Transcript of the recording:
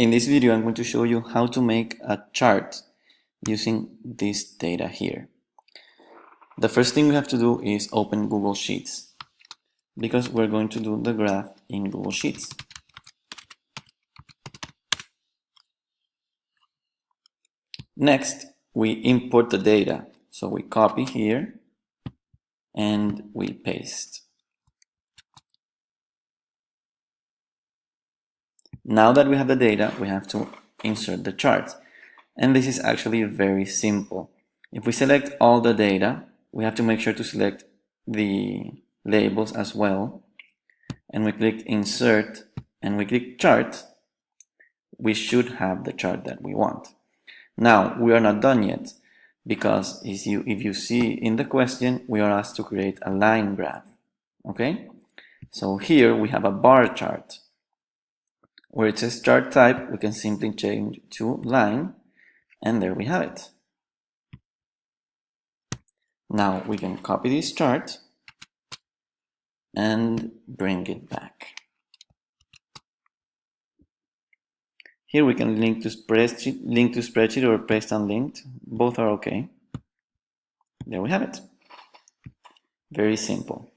In this video, I'm going to show you how to make a chart using this data here. The first thing we have to do is open Google Sheets because we're going to do the graph in Google Sheets. Next, we import the data. So we copy here and we paste. Now that we have the data, we have to insert the chart. And this is actually very simple. If we select all the data, we have to make sure to select the labels as well. And we click Insert and we click Chart. We should have the chart that we want. Now, we are not done yet because if you see in the question, we are asked to create a line graph. Okay? So here we have a bar chart. Where it says chart type, we can simply change to line, and there we have it. Now we can copy this chart and bring it back. Here we can link to spreadsheet or paste unlinked. Both are okay. There we have it. Very simple.